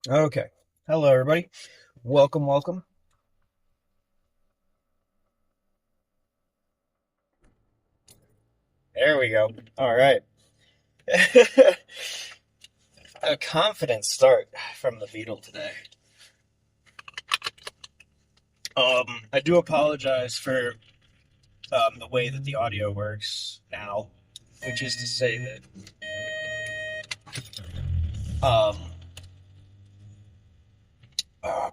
Okay. Hello, everybody. Welcome, welcome. There we go. All right. A confident start from the Beetle today. I do apologize for the way that the audio works now, which is to say um, uh,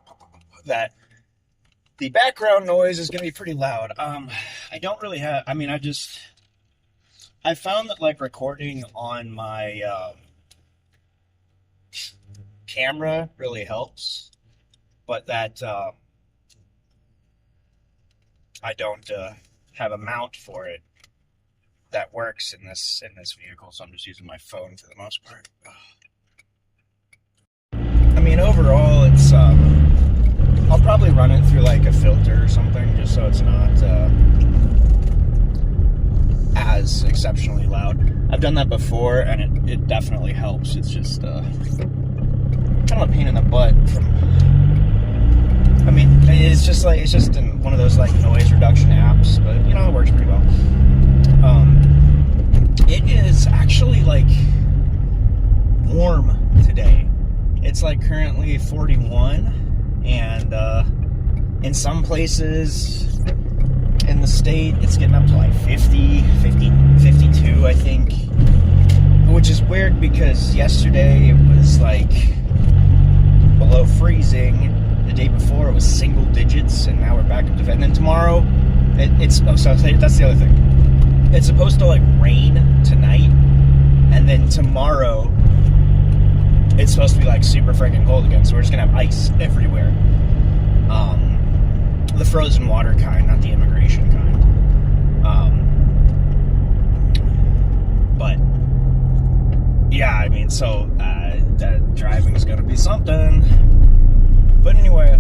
that the background noise is going to be pretty loud. I don't really have. I mean, I found that like recording on my camera really helps, but that I don't have a mount for it that works in this vehicle, so I'm just using my phone for the most part. I mean, overall, it's I'll probably run it through like a filter or something, just so it's not as exceptionally loud. I've done that before, and it definitely helps. It's just kind of a pain in the butt. I mean, it's just in one of those like noise reduction apps, but you know, it works pretty well. It is actually like warm today. It's like currently 41, and in some places in the state, it's getting up to like 50, 52, I think. Which is weird because yesterday it was like below freezing. The day before it was single digits, and now we're back up to. And then tomorrow, that's the other thing. It's supposed to like rain tonight, and then tomorrow it's supposed to be like super freaking cold again. So we're just gonna have ice everywhere. The frozen water kind, not the immigration kind. But yeah, I mean, so that driving is gonna be something. But anyway,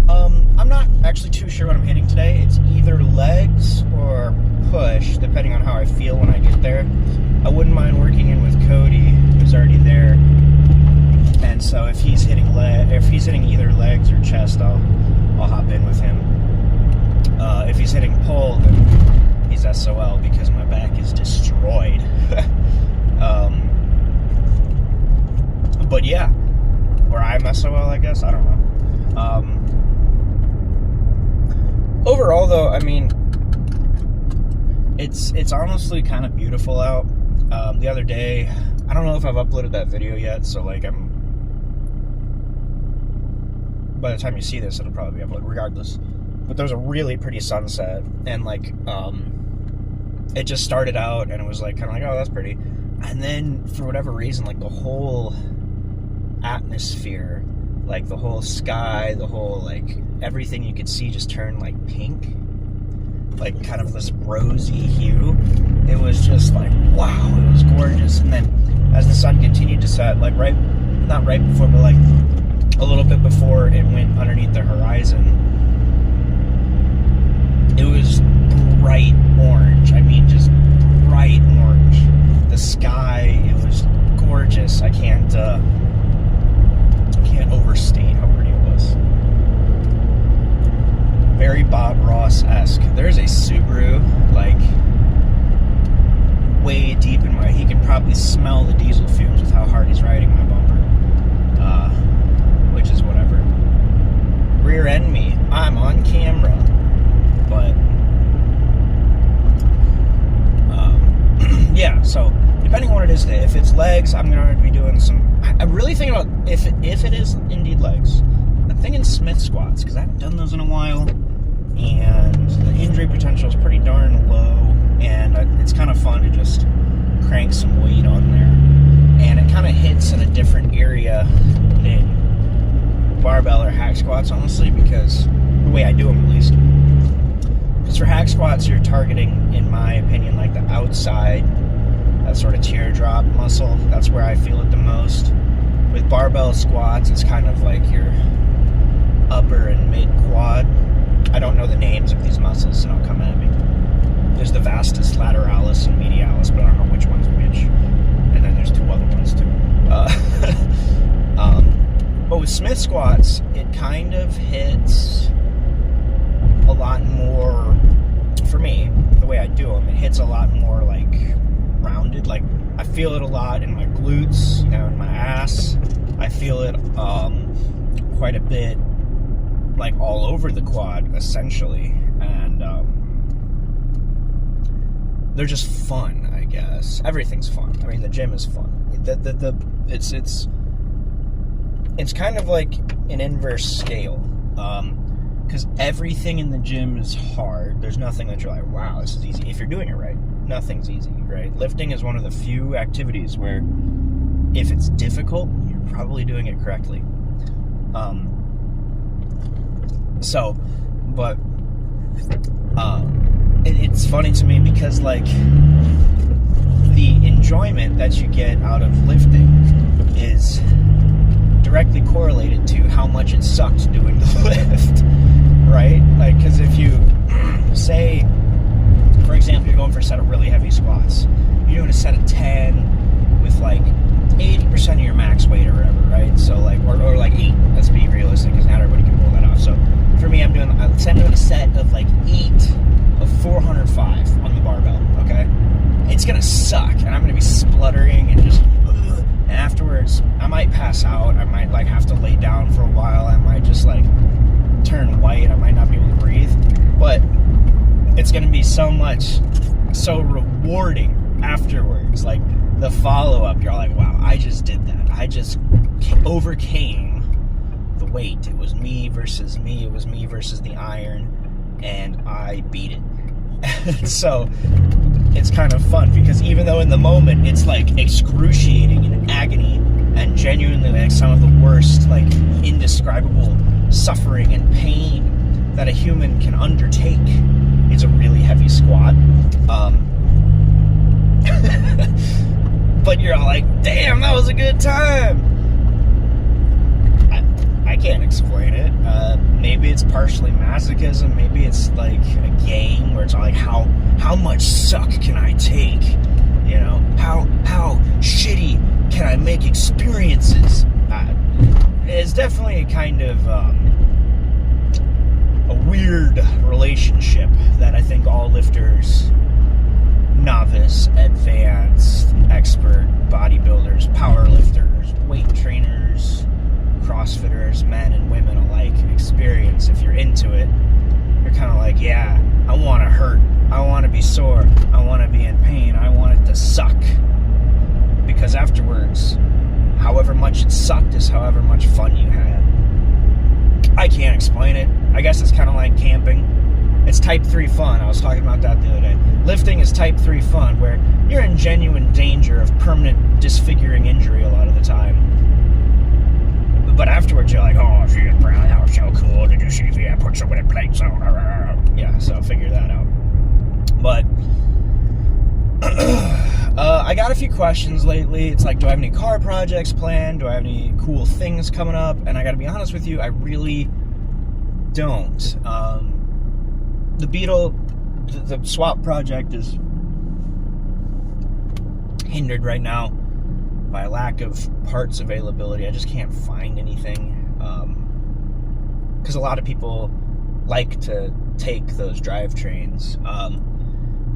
I'm not actually too sure what I'm hitting today. It's either legs or push, depending on how I feel when I get there. I wouldn't mind working in with Cody, who's already there. And so if he's hitting either legs or chest, I'll hop in with him. If he's hitting pull, then he's SOL because my back is destroyed. But yeah, or I'm SOL, I guess. I don't know. Overall, though, I mean, it's honestly kind of beautiful out. The other day, I don't know if I've uploaded that video yet, so like by the time you see this, it'll probably be uploaded regardless. But there was a really pretty sunset, and like it just started out, and it was like kind of like, oh, that's pretty, and then for whatever reason, like the whole atmosphere, like the whole sky, the whole like everything you could see just turned like pink, like kind of this rosy hue. It was just like, wow, it was gorgeous. And then as the sun continued to set, like not right before, but like a little bit before it went underneath the horizon, it was bright orange. I mean, just bright orange. The sky, it was gorgeous. I can't overstate how pretty it was. Very Bob Ross-esque. There's a Subaru, like, way deep in he can probably smell the diesel fumes with how hard he's riding my bumper. Which is whatever. Rear end me. I'm on camera. But, yeah, so depending on what it is today, if it's legs, I'm going to be doing I'm really thinking about, if it is indeed legs, I'm thinking Smith squats, because I haven't done those in a while, and the injury potential is pretty darn low, and it's kind of fun to just crank some weight on there, and it kind of hits in a different area than barbell or hack squats, honestly, because the way I do them, at least. Because for hack squats, you're targeting, in my opinion, like the outside, that sort of teardrop muscle. That's where I feel it the most. With barbell squats, it's kind of like your upper and mid quad. I don't know the names of these muscles, so don't come at me. There's the vastus lateralis and medialis, but I don't know which one's which. And then there's two other ones too. But with Smith squats, it kind of hits a lot more, for me, the way I do them, it hits a lot more like rounded. Like I feel it a lot in my glutes, you know, in my ass. I feel it quite a bit like all over the quad, essentially. And they're just fun, I guess. Everything's fun. I mean, the gym is fun. It's kind of like an inverse scale, because everything in the gym is hard. There's nothing that you're like, wow, this is easy. If you're doing it right, nothing's easy, right? Lifting is one of the few activities where if it's difficult, you're probably doing it correctly. It's funny to me because, like, the enjoyment that you get out of lifting is directly correlated to how much it sucked doing the lift, right? Like, because if you say, for example, you're going for a set of really heavy squats, you're doing a set of 10 with like 80% of your max weight or whatever, right? So like, or like 8, let's be realistic, because not everybody can pull that off. So for me, I'm doing a set of like 8 of 405 on the barbell, okay? It's gonna suck, and I'm gonna be spluttering and just, and afterwards, I might pass out, I might like have to lay down for a while, I might just like turn white, I might not be able to breathe, but it's gonna be so rewarding afterwards. Like the follow-up, you're like, wow, I just did that. I just overcame the weight. It was me versus the iron, and I beat it. So it's kind of fun, because even though in the moment it's like excruciating and agony and genuinely like some of the worst, like indescribable suffering and pain that a human can undertake is a really heavy squat, but you're all like, damn, that was a good time. I can't explain it. Maybe it's partially masochism. Maybe it's like a game where it's all like, how much suck can I take? You know, how shitty can I make experiences? It's definitely a kind of a weird relationship that I think all lifters, novice, advanced, expert, bodybuilders, powerlifters, weight trainers, CrossFitters, men and women alike experience. If you're into it, you're kind of like, yeah, I want to hurt, I want to be sore, I want to be in pain, I want it to suck, because afterwards, however much it sucked is however much fun you had. I can't explain it. I guess it's kind of like camping. It's type 3 fun. I was talking about that the other day. Lifting is type 3 fun, where you're in genuine danger of permanent disfiguring injury a lot of the time. But afterwards, you're like, oh, shit, bro, that was so cool. Did you see me? I put so many plates on. Yeah, so figure that out. But I got a few questions lately. It's like, do I have any car projects planned? Do I have any cool things coming up? And I got to be honest with you, I really don't. The Beetle, the swap project is hindered right now by lack of parts availability. I just can't find anything, because a lot of people like to take those drivetrains.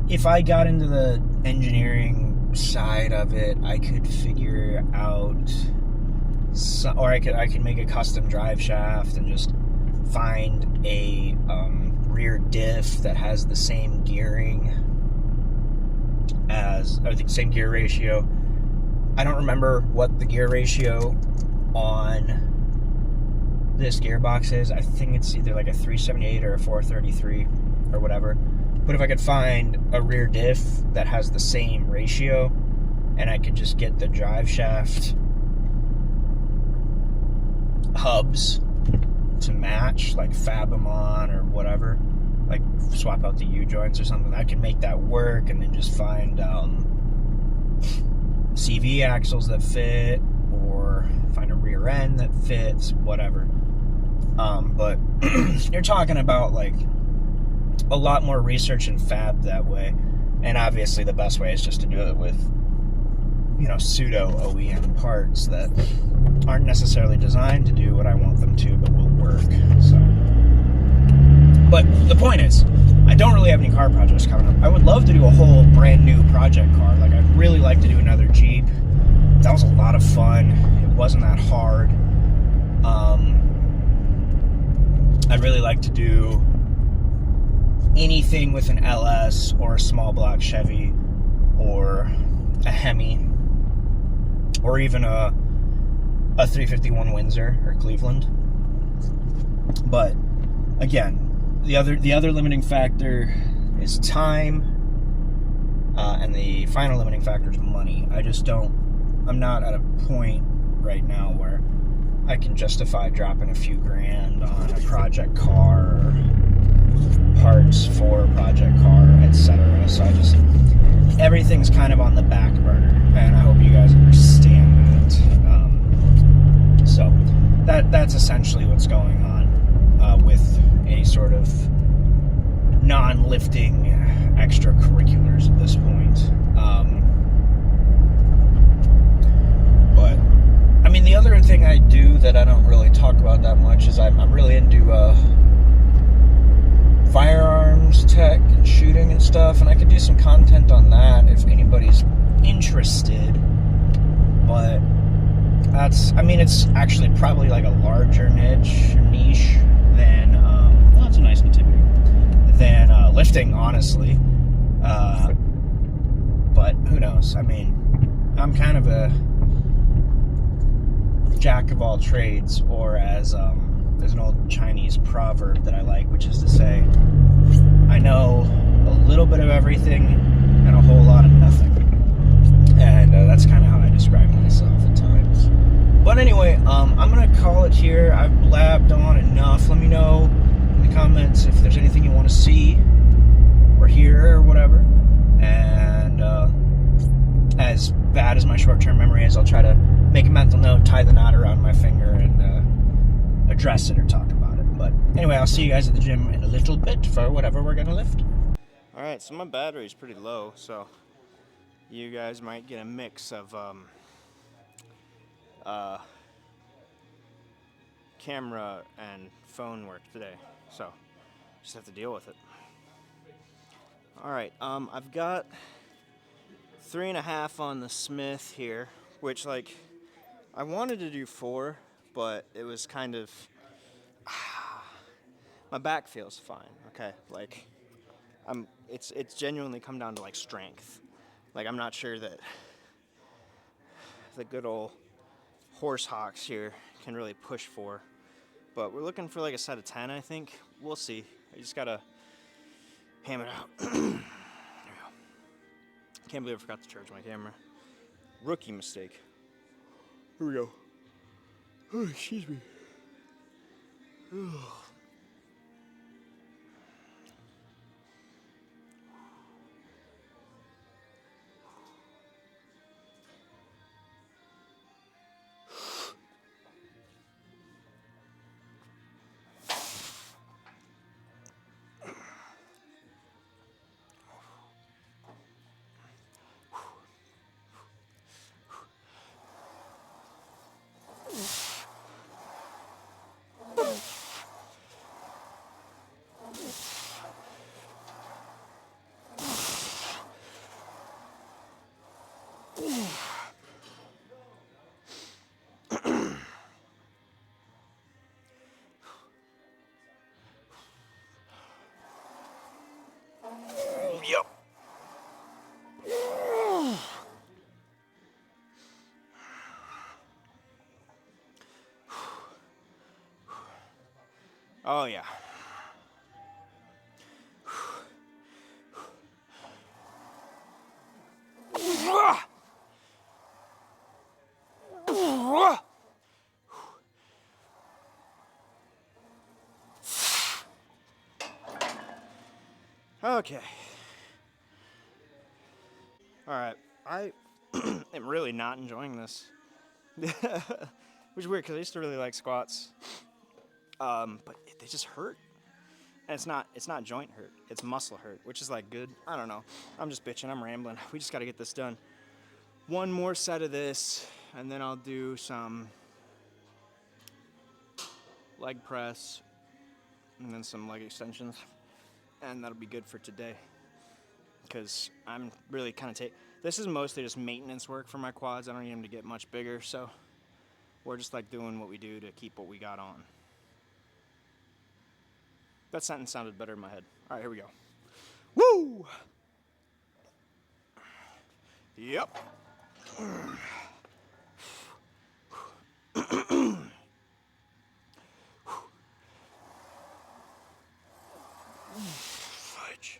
If I got into the engineering side of it, I could figure out, or I could make a custom drive shaft and just find a rear diff that has the same gearing or the same gear ratio. I don't remember what the gear ratio on this gearbox is. I think it's either like a 378 or a 433 or whatever. But if I could find a rear diff that has the same ratio, and I could just get the drive shaft hubs to match, like fab them on or whatever, like swap out the U-joints or something, I can make that work, and then just find CV axles that fit, or find a rear end that fits, whatever. But you're talking about like a lot more research and fab that way, and obviously the best way is just to do it with pseudo OEM parts that aren't necessarily designed to do what I want them to, but will work. So, but the point is, I don't really have any car projects coming up. I would love to do a whole brand new project car. Like, I'd really like to do another Jeep. That was a lot of fun. It wasn't that hard. I'd really like to do anything with an LS or a small block Chevy or a Hemi or even a 351 Windsor or Cleveland. But again, the other limiting factor is time, and the final limiting factor is money. I'm not at a point right now where I can justify dropping a few grand on a project car or parts for a project car, etc. So everything's kind of on the back burner, and I hope you guys understand that. So that's essentially what's going on with any sort of non-lifting extracurriculars at this point. But I mean, the other thing I do that I don't really talk about that much is I'm really into firearms tech and shooting and stuff, and I could do some content on that if anybody's interested. But it's actually probably like a larger niche than that's a nice nativity, than lifting, honestly. But who knows? I mean, I'm kind of a jack of all trades, or as there's an old Chinese proverb that I like, which is to say, I know a little bit of everything and a whole lot of nothing. And that's kind of how I describe myself at times. But anyway, I'm going to call it here. I've blabbed on enough. Let me know in the comments if there's anything you want to see or hear or whatever. And as bad as my short-term memory is, I'll try to make a mental note, tie the knot around my finger, and address it or talk about it. But anyway, I'll see you guys at the gym in a little bit for whatever we're going to lift. Alright, so my battery's pretty low, so you guys might get a mix of camera and phone work today, so just have to deal with it. Alright, I've got 3.5 on the Smith here, which, like, I wanted to do 4, but it was kind of my back feels fine, okay? Like, it's genuinely come down to, like, strength. Like, I'm not sure that the good old horse hawks here can really push 4, but we're looking for like a set of 10, I think. We'll see. I just gotta ham it out. There we go. Can't believe I forgot to charge my camera. Rookie mistake. Here we go. Oh, excuse me. Yep. Oh yeah. Okay. Alright, I am really not enjoying this. Which is weird, because I used to really like squats. But they just hurt. And it's not joint hurt, it's muscle hurt, which is like good. I don't know. I'm just bitching, I'm rambling. We just gotta get this done. one more set of this, and then I'll do some leg press, and then some leg extensions, and that'll be good for today. Because I'm really kind of this is mostly just maintenance work for my quads. I don't need them to get much bigger, so we're just like doing what we do to keep what we got on. That sentence sounded better in my head. All right, here we go. Woo! Yep. Fudge.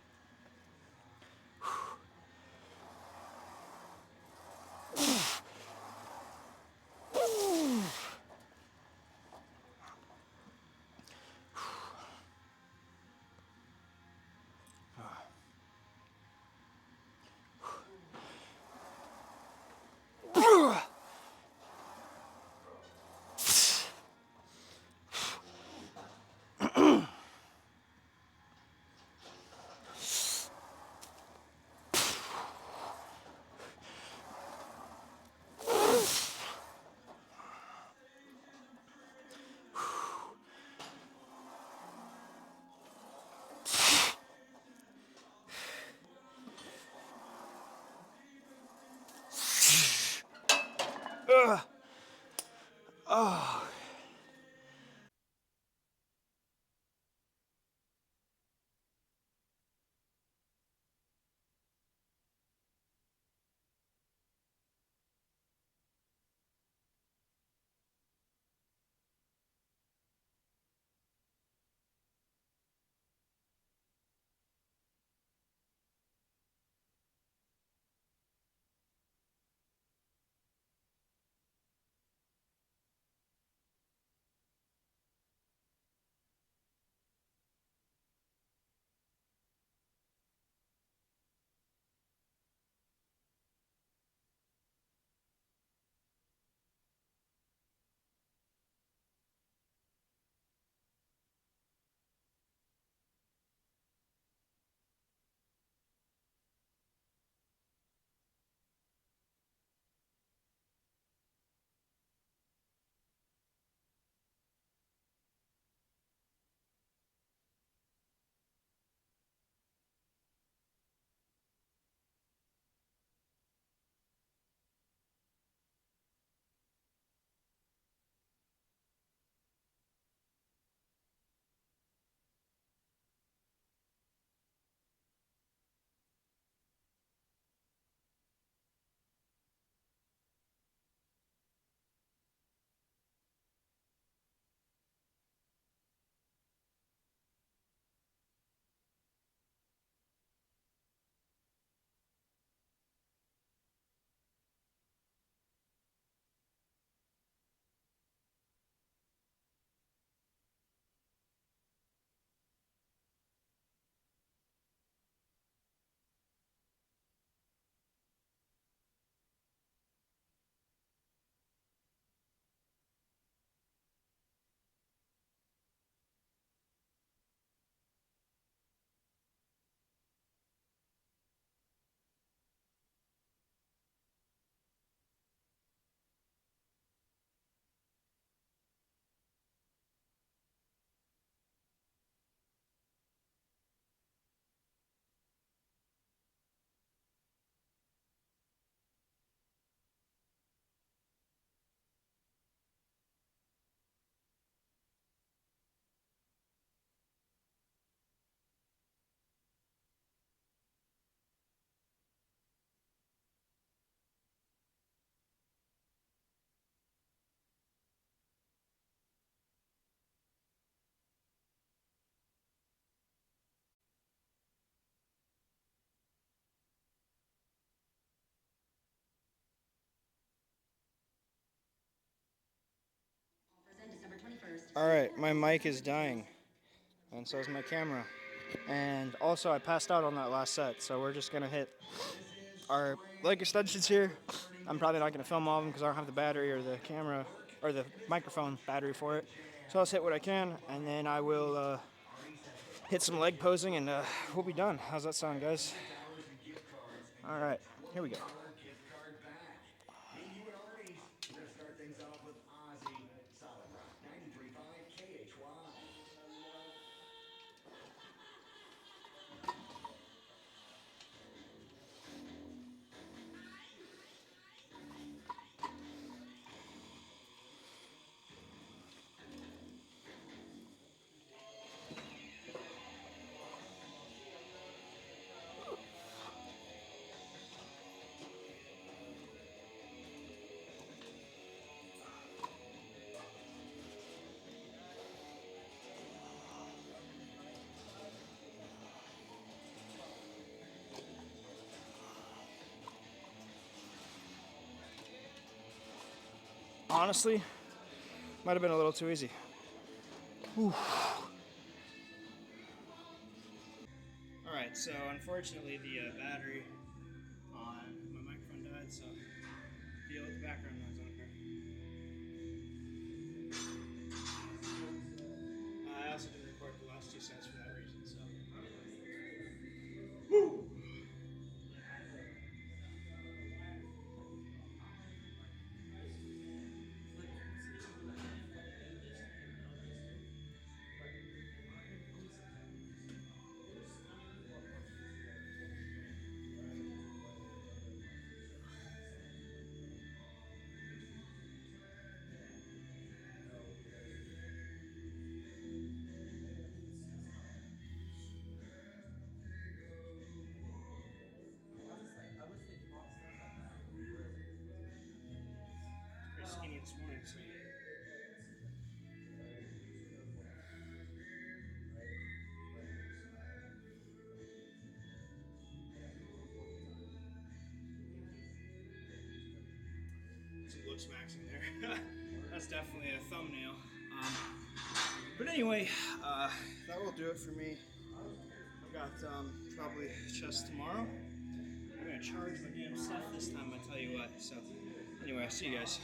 Oh. All right, my mic is dying, and so is my camera. And also, I passed out on that last set, so we're just gonna hit our leg extensions here. I'm probably not gonna film all of them because I don't have the battery or the camera or the microphone battery for it. So I'll just hit what I can, and then I will hit some leg posing, and we'll be done. How's that sound, guys? All right, here we go. honestly, might have been a little too easy. Whew. All right, so unfortunately the battery on my microphone died, so deal with the background noise on here. I also didn't record the last 2 sets for that reason, so. Woo! Pretty skinny this morning, so. Some looks maxing there. That's definitely a thumbnail. But anyway, that will do it for me. I've got probably chest tomorrow. I'm gonna charge my damn stuff this time, I tell you what. So anyway, I'll see you guys.